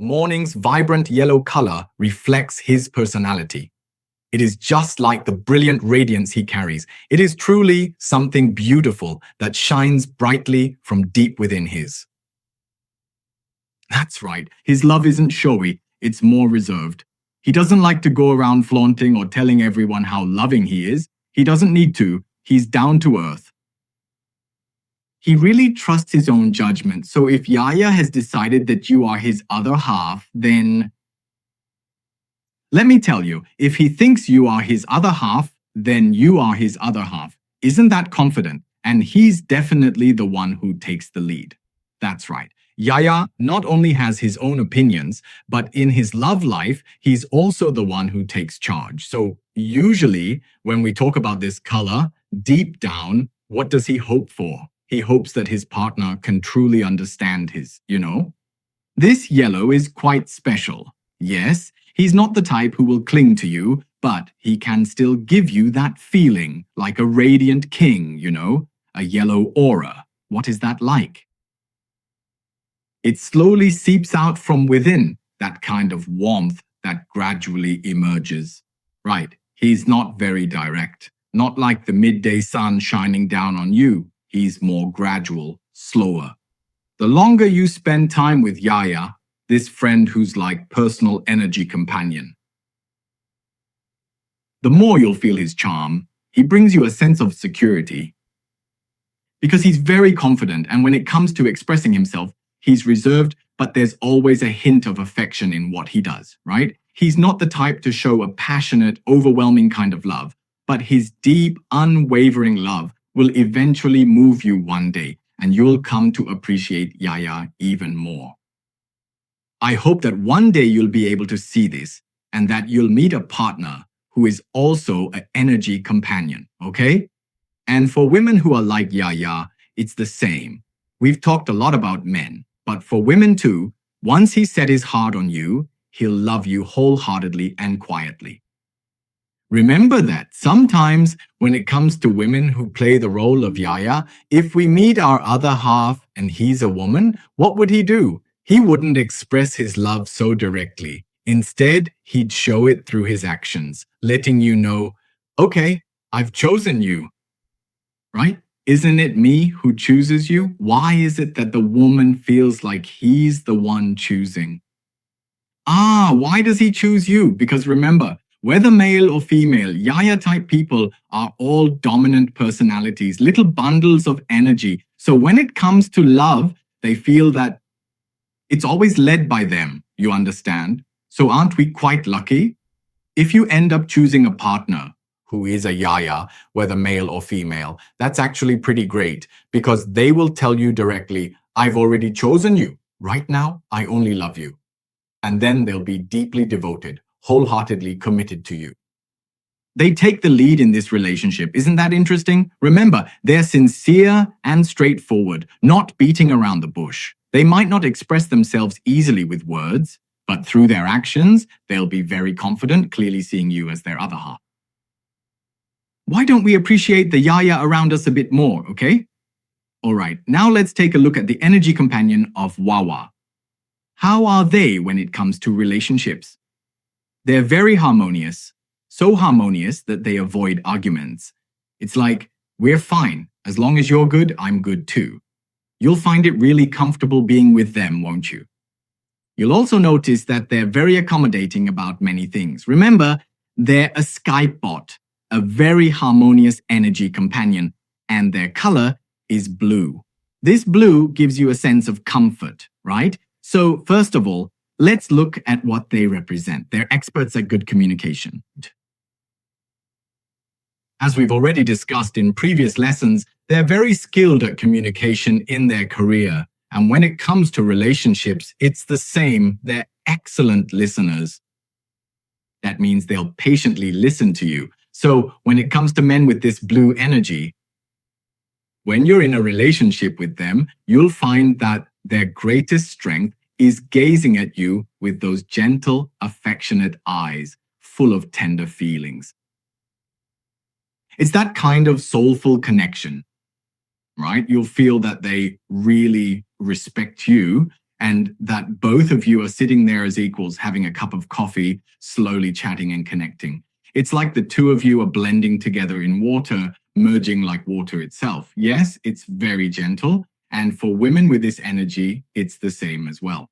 Morning's vibrant yellow color reflects his personality. It is just like the brilliant radiance he carries. It is truly something beautiful that shines brightly from deep within his. That's right, his love isn't showy, it's more reserved. He doesn't like to go around flaunting or telling everyone how loving he is. He doesn't need to. He's down to earth. He really trusts his own judgment, so if Yaya has decided that you are his other half, then... Let me tell you, if he thinks you are his other half, then you are his other half. Isn't that confident? And he's definitely the one who takes the lead. That's right. Yaya not only has his own opinions, but in his love life, he's also the one who takes charge. So usually, when we talk about this color, deep down, what does he hope for? He hopes that his partner can truly understand This yellow is quite special. Yes, he's not the type who will cling to you, but he can still give you that feeling, like a radiant king, a yellow aura. What is that like? It slowly seeps out from within, that kind of warmth that gradually emerges. Right, he's not very direct, not like the midday sun shining down on you. He's more gradual, slower. The longer you spend time with Yaya, this friend who's like personal energy companion, the more you'll feel his charm. He brings you a sense of security. Because he's very confident, and when it comes to expressing himself, he's reserved, but there's always a hint of affection in what he does, right? He's not the type to show a passionate, overwhelming kind of love, but his deep, unwavering love will eventually move you one day, and you'll come to appreciate Yaya even more. I hope that one day you'll be able to see this, and that you'll meet a partner who is also an energy companion, okay? And for women who are like Yaya, it's the same. We've talked a lot about men, but for women too, once he's set his heart on you, he'll love you wholeheartedly and quietly. Remember that sometimes when it comes to women who play the role of Yaya, if we meet our other half and he's a woman, what would he do? He wouldn't express his love so directly. Instead, he'd show it through his actions, letting you know, okay, I've chosen you. Right? Isn't it me who chooses you? Why is it that the woman feels like he's the one choosing? Why does he choose you? Because remember, whether male or female, Yaya-type people are all dominant personalities, little bundles of energy. So when it comes to love, they feel that it's always led by them, you understand? So aren't we quite lucky? If you end up choosing a partner who is a Yaya, whether male or female, that's actually pretty great because they will tell you directly, I've already chosen you. Right now, I only love you. And then they'll be deeply devoted, wholeheartedly committed to you. They take the lead in this relationship. Isn't that interesting? Remember, they're sincere and straightforward, not beating around the bush. They might not express themselves easily with words, but through their actions, they'll be very confident, clearly seeing you as their other half. Why don't we appreciate the Yaya around us a bit more, okay? All right, now let's take a look at the energy companion of Wawa. How are they when it comes to relationships? They're very harmonious, so harmonious that they avoid arguments. It's like, we're fine. As long as you're good, I'm good too. You'll find it really comfortable being with them, won't you? You'll also notice that they're very accommodating about many things. Remember, they're a Skype bot, a very harmonious energy companion, and their color is blue. This blue gives you a sense of comfort, right? So first of all, let's look at what they represent. They're experts at good communication. As we've already discussed in previous lessons, they're very skilled at communication in their career. And when it comes to relationships, it's the same. They're excellent listeners. That means they'll patiently listen to you. So when it comes to men with this blue energy, when you're in a relationship with them, you'll find that their greatest strength is gazing at you with those gentle, affectionate eyes, full of tender feelings. It's that kind of soulful connection, right? You'll feel that they really respect you and that both of you are sitting there as equals, having a cup of coffee, slowly chatting and connecting. It's like the two of you are blending together in water, merging like water itself. Yes, it's very gentle, and for women with this energy, it's the same as well.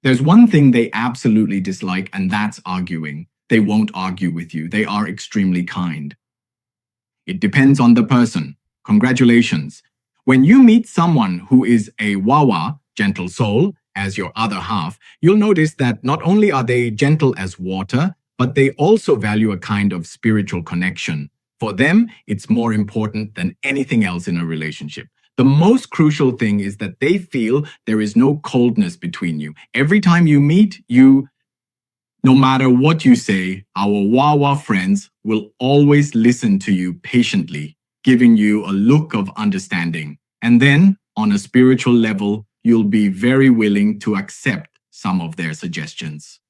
There's one thing they absolutely dislike, and that's arguing. They won't argue with you. They are extremely kind. It depends on the person. Congratulations. When you meet someone who is a Wawa, gentle soul, as your other half, you'll notice that not only are they gentle as water, but they also value a kind of spiritual connection. For them, it's more important than anything else in a relationship. The most crucial thing is that they feel there is no coldness between you. Every time you meet, no matter what you say, our Wawa friends will always listen to you patiently, giving you a look of understanding. And then, on a spiritual level, you'll be very willing to accept some of their suggestions.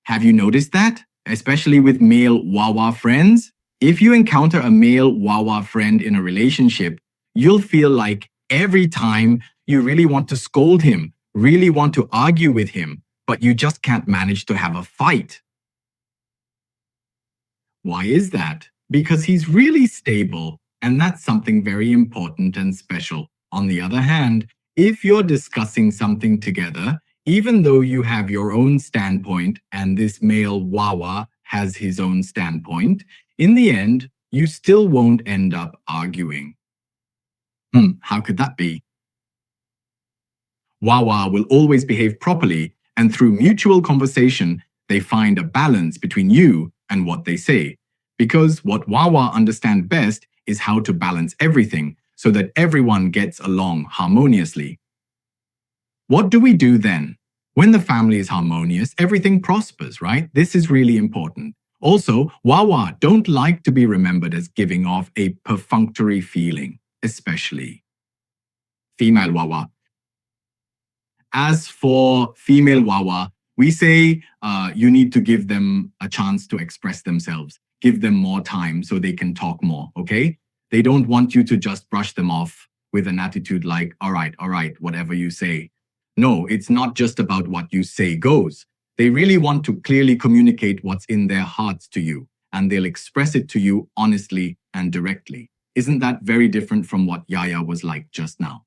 Have you noticed that? Especially with male Wawa friends? If you encounter a male Wawa friend in a relationship, you'll feel like every time you really want to scold him, really want to argue with him, but you just can't manage to have a fight. Why is that? Because he's really stable, and that's something very important and special. On the other hand, if you're discussing something together, even though you have your own standpoint and this male Wawa has his own standpoint, in the end, you still won't end up arguing. How could that be? Wawa will always behave properly, and through mutual conversation, they find a balance between you and what they say. Because what Wawa understand best is how to balance everything so that everyone gets along harmoniously. What do we do then? When the family is harmonious, everything prospers, right? This is really important. Also, Wawa don't like to be remembered as giving off a perfunctory feeling, especially female Wawa. As for female Wawa, we say you need to give them a chance to express themselves. Give them more time so they can talk more, okay? They don't want you to just brush them off with an attitude like, all right, whatever you say. No, it's not just about what you say goes. They really want to clearly communicate what's in their hearts to you, and they'll express it to you honestly and directly. Isn't that very different from what Yaya was like just now?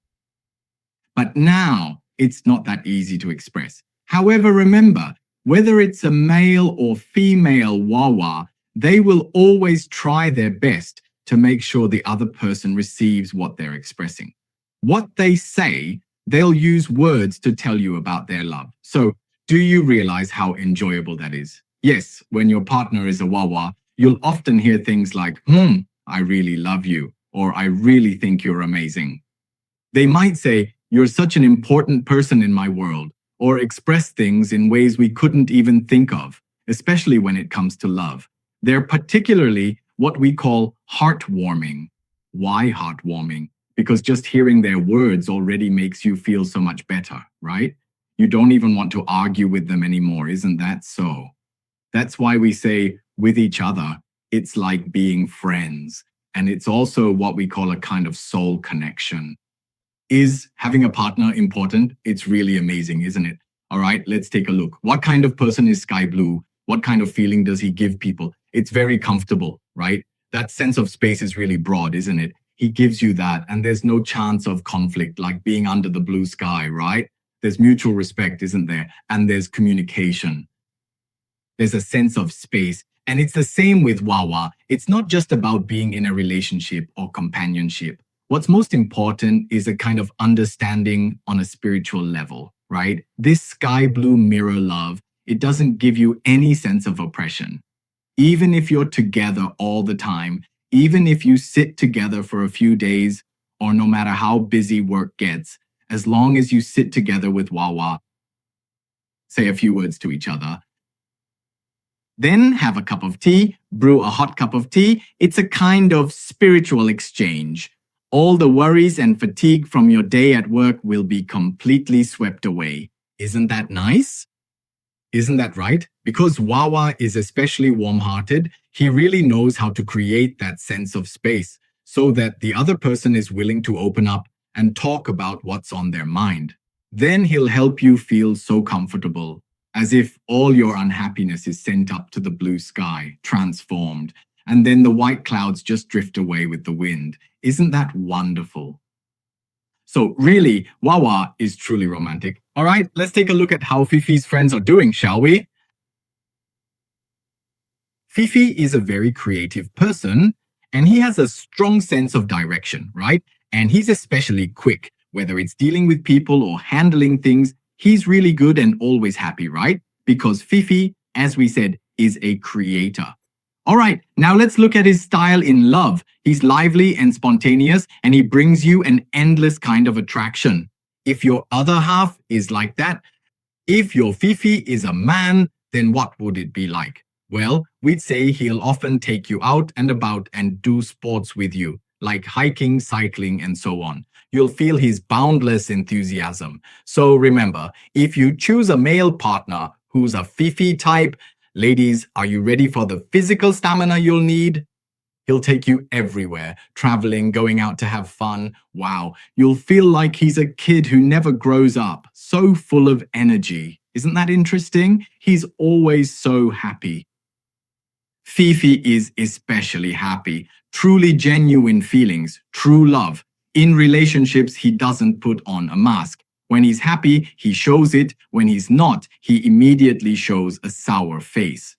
But now, it's not that easy to express. However, remember, whether it's a male or female Wawa, they will always try their best to make sure the other person receives what they're expressing. What they say, they'll use words to tell you about their love. So, do you realize how enjoyable that is? Yes, when your partner is a Wawa, you'll often hear things like, I really love you, or I really think you're amazing. They might say, you're such an important person in my world, or express things in ways we couldn't even think of, especially when it comes to love. They're particularly what we call heartwarming. Why heartwarming? Because just hearing their words already makes you feel so much better, right? You don't even want to argue with them anymore, isn't that so? That's why we say, with each other, it's like being friends. And it's also what we call a kind of soul connection. Is having a partner important? It's really amazing, isn't it? All right, let's take a look. What kind of person is Sky Blue? What kind of feeling does he give people? It's very comfortable, right? That sense of space is really broad, isn't it? He gives you that, and there's no chance of conflict, like being under the blue sky, right? There's mutual respect, isn't there? And there's communication. There's a sense of space. And it's the same with Wawa. It's not just about being in a relationship or companionship. What's most important is a kind of understanding on a spiritual level, right? This sky blue mirror love, it doesn't give you any sense of oppression. Even if you're together all the time, even if you sit together for a few days, or no matter how busy work gets, as long as you sit together with Wawa, say a few words to each other, then have a cup of tea, brew a hot cup of tea. It's a kind of spiritual exchange. All the worries and fatigue from your day at work will be completely swept away. Isn't that nice? Isn't that right? Because Wawa is especially warm-hearted, he really knows how to create that sense of space so that the other person is willing to open up and talk about what's on their mind. Then he'll help you feel so comfortable, as if all your unhappiness is sent up to the blue sky, transformed, and then the white clouds just drift away with the wind. Isn't that wonderful? So really, Wawa is truly romantic. All right, let's take a look at how Fifi's friends are doing, shall we? Fifi is a very creative person, and he has a strong sense of direction, right? And he's especially quick, whether it's dealing with people or handling things. He's really good and always happy, right? Because Fifi, as we said, is a creator. All right, now let's look at his style in love. He's lively and spontaneous, and he brings you an endless kind of attraction. If your other half is like that, if your Fifi is a man, then what would it be like? Well, we'd say he'll often take you out and about and do sports with you, like hiking, cycling, and so on. You'll feel his boundless enthusiasm. So remember, if you choose a male partner who's a Fifi type, ladies, are you ready for the physical stamina you'll need? He'll take you everywhere, traveling, going out to have fun. Wow, you'll feel like he's a kid who never grows up, so full of energy. Isn't that interesting? He's always so happy. Fifi is especially happy, truly genuine feelings, true love. In relationships, he doesn't put on a mask. When he's happy, he shows it. When he's not, he immediately shows a sour face.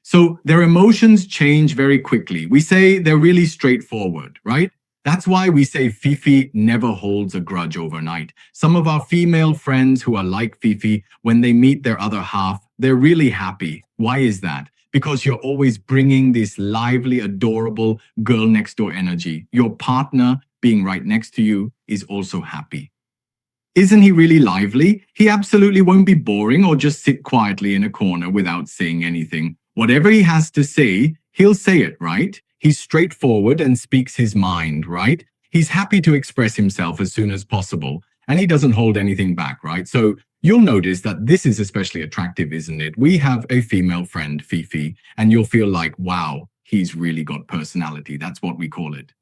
So their emotions change very quickly. We say they're really straightforward, right? That's why we say Fifi never holds a grudge overnight. Some of our female friends who are like Fifi, when they meet their other half, they're really happy. Why is that? Because you're always bringing this lively, adorable girl next door energy. Your partner being right next to you is also happy. Isn't he really lively? He absolutely won't be boring or just sit quietly in a corner without saying anything. Whatever he has to say, he'll say it, right? He's straightforward and speaks his mind, right? He's happy to express himself as soon as possible, and he doesn't hold anything back, right? So you'll notice that this is especially attractive, isn't it? We have a female friend, Fifi, and you'll feel like, wow, he's really got personality. That's what we call it.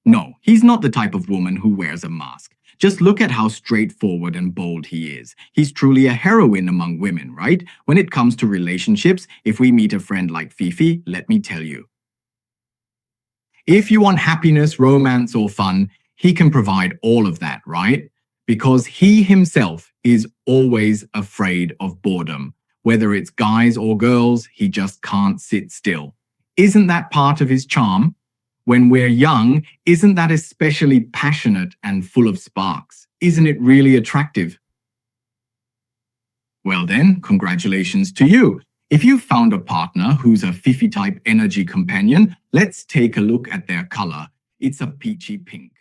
No, he's not the type of woman who wears a mask. Just look at how straightforward and bold he is. He's truly a heroine among women, right? When it comes to relationships, if we meet a friend like Fifi, let me tell you. If you want happiness, romance, or fun, he can provide all of that, right? Because he himself is always afraid of boredom. Whether it's guys or girls, he just can't sit still. Isn't that part of his charm? When we're young, isn't that especially passionate and full of sparks? Isn't it really attractive? Well then, congratulations to you. If you've found a partner who's a Fifi-type energy companion, let's take a look at their color. It's a peachy pink.